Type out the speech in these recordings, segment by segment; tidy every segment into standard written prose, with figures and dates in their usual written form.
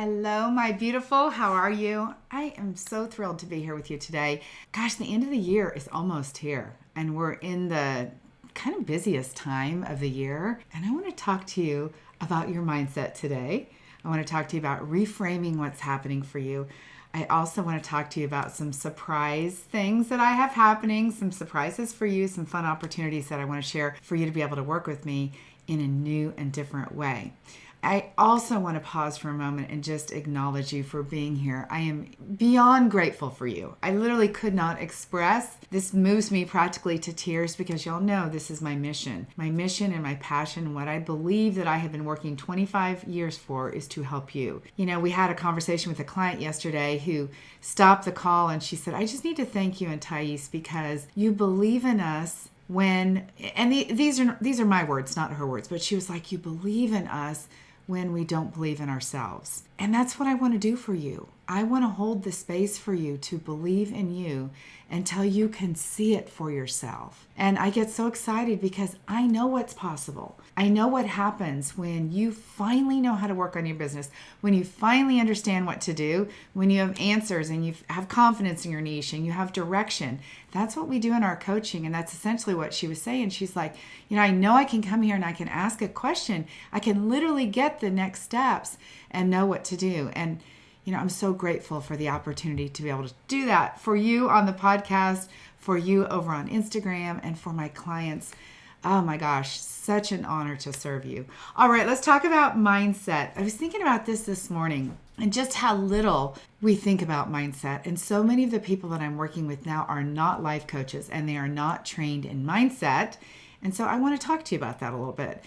Hello, my beautiful. How are you? I am so thrilled to be here with you today. Gosh, the end of the year is almost here, and we're in the kind of busiest time of the year. And I want to talk to you about your mindset today. I want to talk to you about reframing what's happening for you. I also want to talk to you about some surprise things that I have happening, some surprises for you, some fun opportunities that I want to share for you to be able to work with me in a new and different way. I also want to pause for a moment and just acknowledge you for being here. I am beyond grateful for you. I literally could not express. This moves me practically to tears because y'all know this is my mission. My mission and my passion, what I believe that I have been working 25 years for is to help you. You know, we had a conversation with a client yesterday who stopped the call and she said, I just need to thank you, Thais, because you believe in us when, and these are my words, not her words, but she was like, you believe in us when we don't believe in ourselves. And that's what I want to do for you. I want to hold the space for you to believe in you until you can see it for yourself. And I get so excited because I know what's possible. I know what happens when you finally know how to work on your business, when you finally understand what to do, when you have answers and you have confidence in your niche and you have direction. That's what we do in our coaching. And that's essentially what she was saying. She's like, I know I can come here and I can ask a question. I can literally get the next steps and know what to do. And I'm so grateful for the opportunity to be able to do that for you on the podcast, for you over on Instagram, and for my clients. Oh my gosh, such an honor to serve you. All right, let's talk about mindset. I was thinking about this morning and just how little we think about mindset. And so many of the people that I'm working with now are not life coaches and they are not trained in mindset. And so I want to talk to you about that a little bit.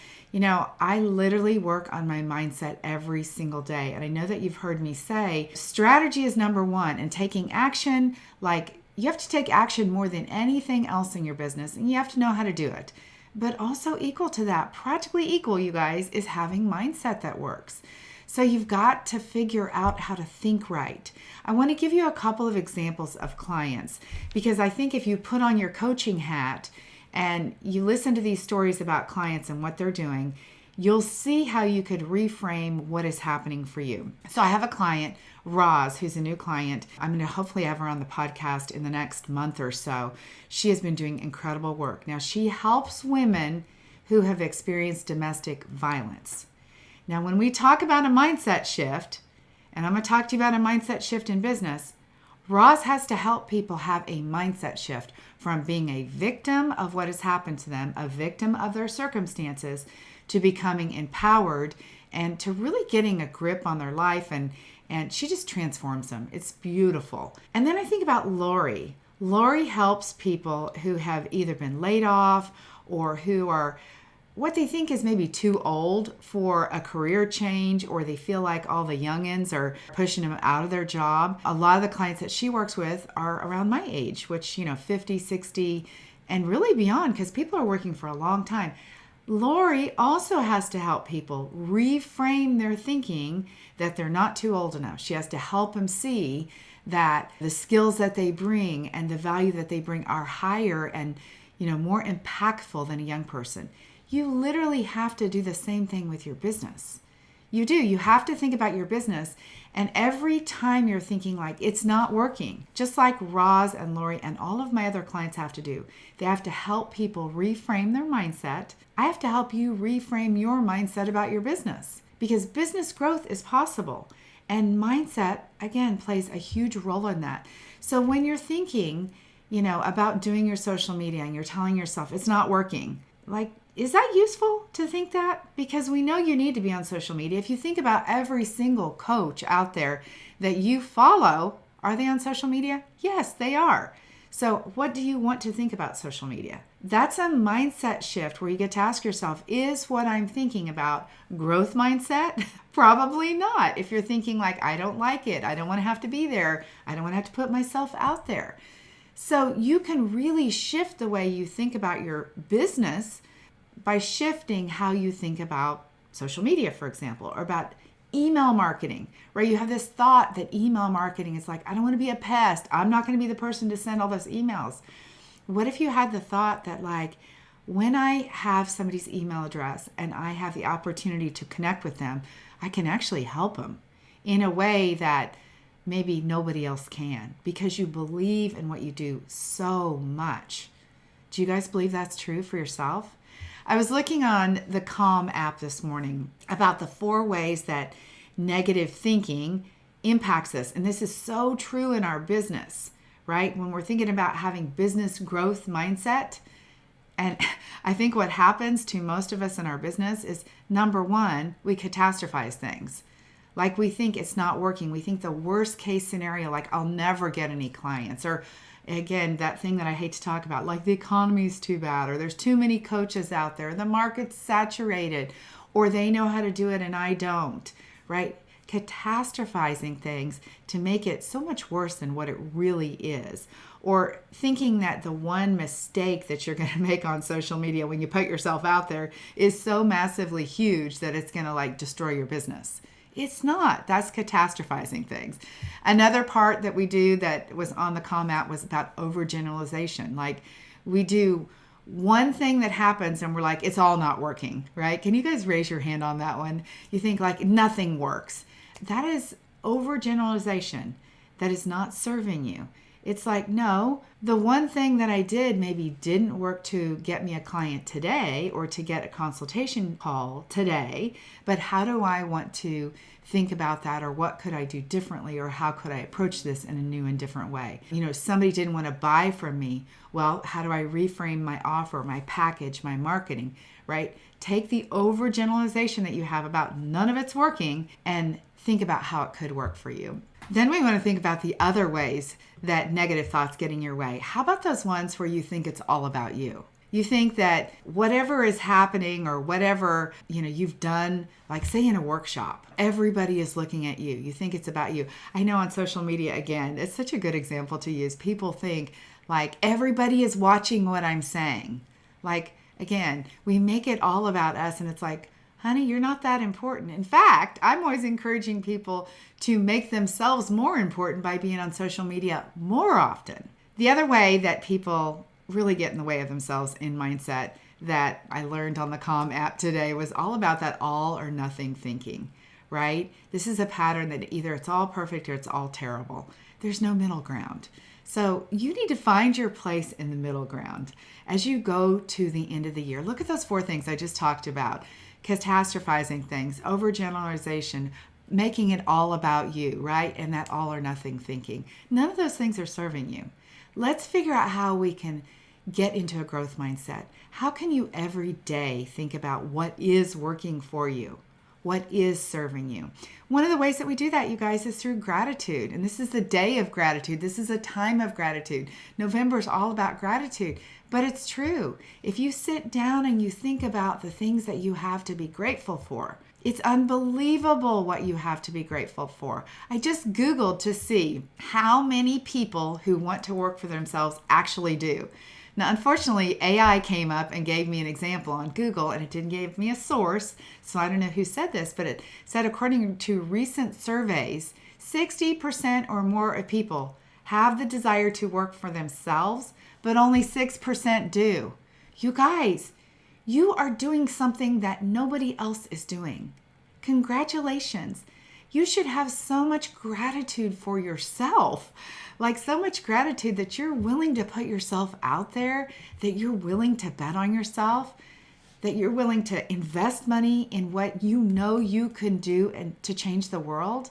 I literally work on my mindset every single day. And I know that you've heard me say strategy is number one, and taking action, like you have to take action more than anything else in your business, and you have to know how to do it. But also equal to that, practically equal, you guys, is having mindset that works. So you've got to figure out how to think right. I want to give you a couple of examples of clients, because I think if you put on your coaching hat and you listen to these stories about clients and what they're doing, you'll see how you could reframe what is happening for you. So I have a client, Roz, who's a new client. I'm going to hopefully have her on the podcast in the next month or so. She has been doing incredible work. Now, she helps women who have experienced domestic violence. Now, when we talk about a mindset shift, and I'm going to talk to you about a mindset shift in business, Roz has to help people have a mindset shift from being a victim of what has happened to them, a victim of their circumstances, to becoming empowered and to really getting a grip on their life. And she just transforms them. It's beautiful. And then I think about Lori. Lori helps people who have either been laid off or who are what they think is maybe too old for a career change, or they feel like all the youngins are pushing them out of their job. A lot of the clients that she works with are around my age, which, 50, 60, and really beyond, because people are working for a long time. Lori also has to help people reframe their thinking that they're not too old enough. She has to help them see that the skills that they bring and the value that they bring are higher and, more impactful than a young person. You literally have to do the same thing with your business. You do. You have to think about your business. And every time you're thinking like it's not working, just like Roz and Lori and all of my other clients have to do, they have to help people reframe their mindset. I have to help you reframe your mindset about your business, because business growth is possible. And mindset, again, plays a huge role in that. So when you're thinking, about doing your social media and you're telling yourself it's not working, is that useful to think that? Because we know you need to be on social media. If you think about every single coach out there that you follow, are they on social media? Yes, they are. So what do you want to think about social media? That's a mindset shift where you get to ask yourself, is what I'm thinking about growth mindset? Probably not. If you're thinking like, I don't like it, I don't want to have to be there, I don't want to have to put myself out there. So you can really shift the way you think about your business by shifting how you think about social media, for example, or about email marketing, where you have this thought that email marketing is like, I don't want to be a pest. I'm not going to be the person to send all those emails. What if you had the thought that when I have somebody's email address and I have the opportunity to connect with them, I can actually help them. in a way that maybe nobody else can because you believe in what you do so much. Do you guys believe that's true for yourself? I was looking on the Calm app this morning about the 4 ways that negative thinking impacts us. And this is so true in our business, right? When we're thinking about having business growth mindset. And I think what happens to most of us in our business is, number one, we catastrophize things. Like we think it's not working. We think the worst case scenario, like I'll never get any clients. Or again, that thing that I hate to talk about, like the economy's too bad, or there's too many coaches out there, the market's saturated, or they know how to do it and I don't, right? Catastrophizing things to make it so much worse than what it really is. Or thinking that the one mistake that you're going to make on social media when you put yourself out there is so massively huge that it's going to like destroy your business. It's not. That's catastrophizing things. Another part that we do that was on the Calm app was about overgeneralization. Like we do one thing that happens and we're like, it's all not working, right? Can you guys raise your hand on that one? You think like nothing works. That is overgeneralization. That is not serving you. It's like, no, the one thing that I did maybe didn't work to get me a client today or to get a consultation call today, but how do I want to think about that, or what could I do differently, or how could I approach this in a new and different way? You know, somebody didn't want to buy from me. Well, how do I reframe my offer, my package, my marketing, right? Take the overgeneralization that you have about none of it's working and think about how it could work for you. Then we want to think about the other ways that negative thoughts get in your way. How about those ones where you think it's all about you? You think that whatever is happening or whatever, you've done, like say in a workshop, everybody is looking at you. You think it's about you. I know on social media, again, it's such a good example to use. People think like everybody is watching what I'm saying. Like, again, we make it all about us and it's like, honey, you're not that important. In fact, I'm always encouraging people to make themselves more important by being on social media more often. The other way that people really get in the way of themselves in mindset that I learned on the Calm app today was all about that all or nothing thinking, right? This is a pattern that either it's all perfect or it's all terrible. There's no middle ground. So you need to find your place in the middle ground. As you go to the end of the year, look at those 4 things I just talked about. Catastrophizing things, overgeneralization, making it all about you, right? And that all or nothing thinking. None of those things are serving you. Let's figure out how we can get into a growth mindset. How can you every day think about what is working for you? What is serving you? One of the ways that we do that, you guys, is through gratitude. And this is the day of gratitude. This is a time of gratitude. November is all about gratitude. But it's true. If you sit down and you think about the things that you have to be grateful for, it's unbelievable what you have to be grateful for. I just Googled to see how many people who want to work for themselves actually do. Now, unfortunately, AI came up and gave me an example on Google, and it didn't give me a source, so I don't know who said this, but it said according to recent surveys, 60% or more of people have the desire to work for themselves, but only 6% do. You guys, you are doing something that nobody else is doing. Congratulations. You should have so much gratitude for yourself. Like so much gratitude that you're willing to put yourself out there, that you're willing to bet on yourself, that you're willing to invest money in what you know you can do and to change the world.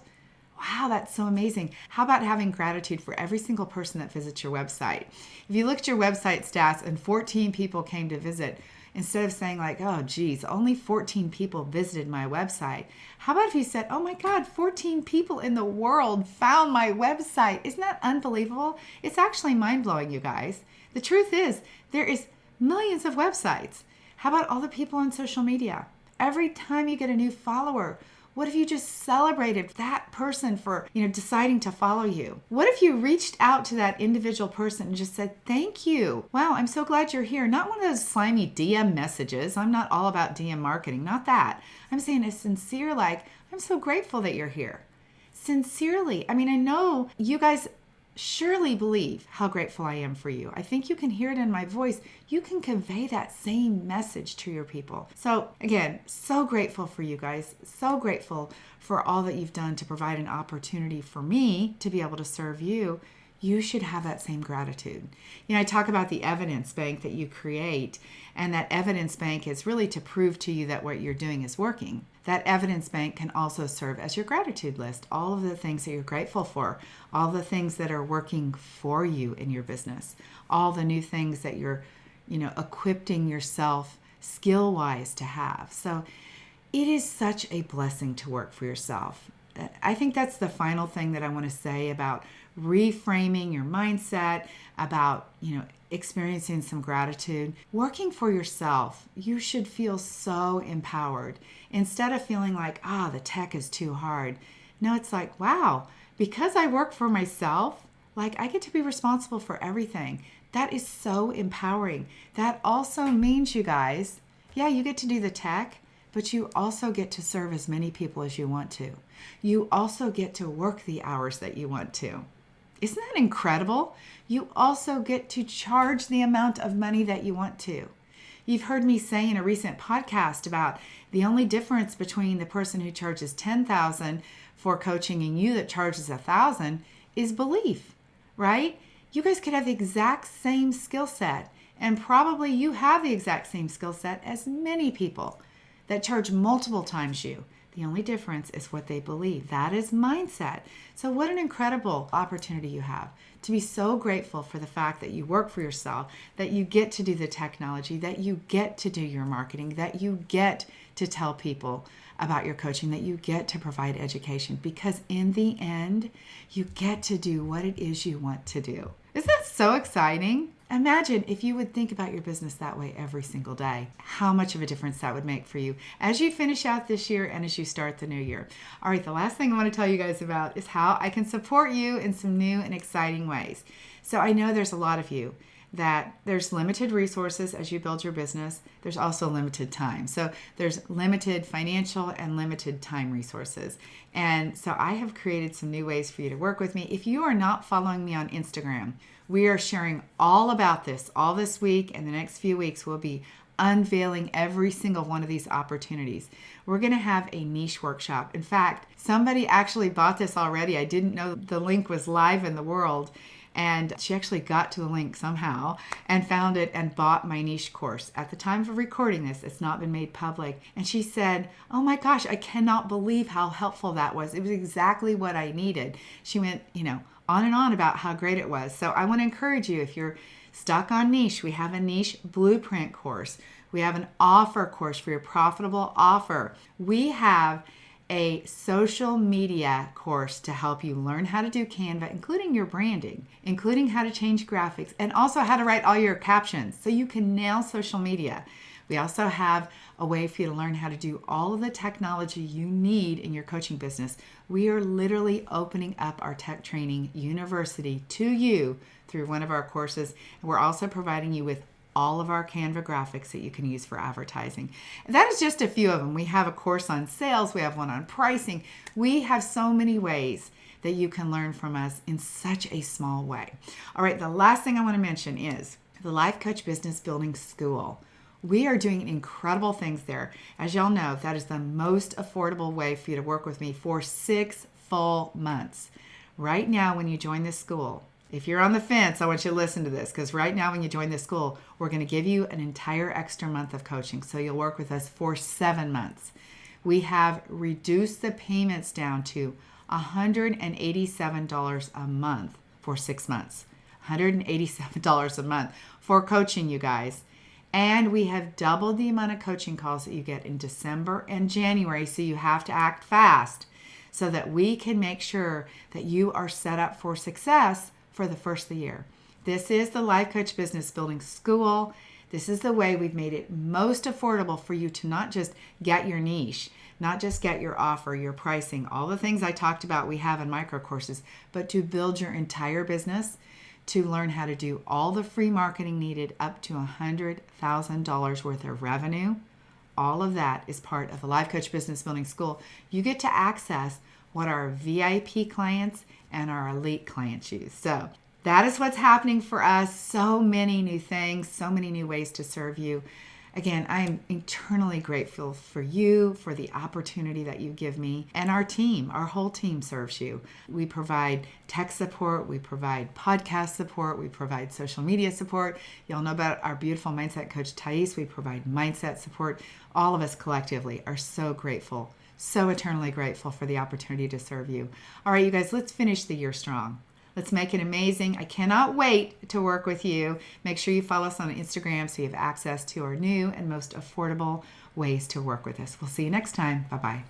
Wow, that's so amazing. How about having gratitude for every single person that visits your website? If you look at your website stats and 14 people came to visit, instead of saying like, oh geez, only 14 people visited my website. How about if you said, oh my God, 14 people in the world found my website. Isn't that unbelievable? It's actually mind-blowing, you guys. The truth is, there is millions of websites. How about all the people on social media? Every time you get a new follower, what if you just celebrated that person for, deciding to follow you? What if you reached out to that individual person and just said, thank you. Wow, I'm so glad you're here. Not one of those slimy DM messages. I'm not all about DM marketing. Not that. I'm saying a sincere, like, I'm so grateful that you're here. Sincerely. I mean, I know you guys surely believe how grateful I am for you. I think you can hear it in my voice. You can convey that same message to your people. So again, so grateful for you guys. So grateful for all that you've done to provide an opportunity for me to be able to serve you. You should have that same gratitude. I talk about the evidence bank that you create, and that evidence bank is really to prove to you that what you're doing is working. That evidence bank can also serve as your gratitude list, all of the things that you're grateful for, all the things that are working for you in your business, all the new things that you're, equipping yourself skill-wise to have. So it is such a blessing to work for yourself. I think that's the final thing that I want to say about reframing your mindset, about, experiencing some gratitude. Working for yourself, you should feel so empowered. Instead of feeling like, the tech is too hard. No, it's like, wow, because I work for myself, like I get to be responsible for everything. That is so empowering. That also means, you guys, you get to do the tech, but you also get to serve as many people as you want to. You also get to work the hours that you want to. Isn't that incredible? You also get to charge the amount of money that you want to. You've heard me say in a recent podcast about the only difference between the person who charges $10,000 for coaching and you that charges $1,000 is belief, right? You guys could have the exact same skill set, and probably you have the exact same skill set as many people that charge multiple times you. The only difference is what they believe. That is mindset. So what an incredible opportunity you have to be so grateful for the fact that you work for yourself, that you get to do the technology, that you get to do your marketing, that you get to tell people about your coaching, that you get to provide education, because in the end, you get to do what it is you want to do. Isn't that so exciting? Imagine if you would think about your business that way every single day, how much of a difference that would make for you as you finish out this year and as you start the new year. All right, the last thing I want to tell you guys about is how I can support you in some new and exciting ways. So I know there's a lot of you that there's limited resources as you build your business. There's also limited time. So there's limited financial and limited time resources. And so I have created some new ways for you to work with me. If you are not following me on Instagram, we are sharing all about this all this week, and the next few weeks we'll be unveiling every single one of these opportunities. We're going to have a niche workshop. In fact, somebody actually bought this already. I didn't know the link was live in the world. And she actually got to the link somehow and found it and bought my niche course. At the time of recording this, it's not been made public. And she said, oh my gosh, I cannot believe how helpful that was. It was exactly what I needed. She went, on and on about how great it was. So I want to encourage you, if you're stuck on niche, we have a niche blueprint course. We have an offer course for your profitable offer. We have a social media course to help you learn how to do Canva, including your branding, including how to change graphics, and also how to write all your captions so you can nail social media. We also have a way for you to learn how to do all of the technology you need in your coaching business. We are literally opening up our tech training university to you through one of our courses. We're also providing you with all of our Canva graphics that you can use for advertising. And that is just a few of them. We have a course on sales. We have one on pricing. We have so many ways that you can learn from us in such a small way. All right, the last thing I want to mention is the Life Coach Business Building School. We are doing incredible things there. As y'all know, that is the most affordable way for you to work with me for 6 full months. Right now, when you join this school, if you're on the fence, I want you to listen to this, because right now when you join this school, we're going to give you an entire extra month of coaching. So you'll work with us for 7 months. We have reduced the payments down to $187 a month for 6 months. $187 a month for coaching, you guys. And we have doubled the amount of coaching calls that you get in December and January, so you have to act fast so that we can make sure that you are set up for success for the first of the year. This is the Life Coach Business Building School. This is the way we've made it most affordable for you to not just get your niche, not just get your offer, your pricing, all the things I talked about we have in micro courses, but to build your entire business, to learn how to do all the free marketing needed up to $100,000 worth of revenue. All of that is part of the Life Coach Business Building School. You get to access what our VIP clients and our elite clients use. So that is what's happening for us. So many new things, so many new ways to serve you. Again, I am eternally grateful for you, for the opportunity that you give me, and our team. Our whole team serves you. We provide tech support, we provide podcast support, we provide social media support. Y'all know about our beautiful mindset coach, Thais. We provide mindset support. All of us collectively are so grateful, so eternally grateful for the opportunity to serve you. All right, you guys, let's finish the year strong. Let's make it amazing. I cannot wait to work with you. Make sure you follow us on Instagram so you have access to our new and most affordable ways to work with us. We'll see you next time. Bye-bye.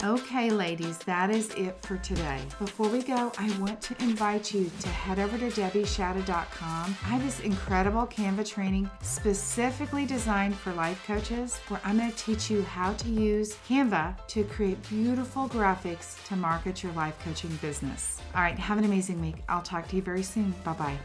Okay, ladies, that is it for today. Before we go, I want to invite you to head over to debbieshada.com. I have this incredible Canva training specifically designed for life coaches where I'm going to teach you how to use Canva to create beautiful graphics to market your life coaching business. All right, have an amazing week. I'll talk to you very soon. Bye-bye.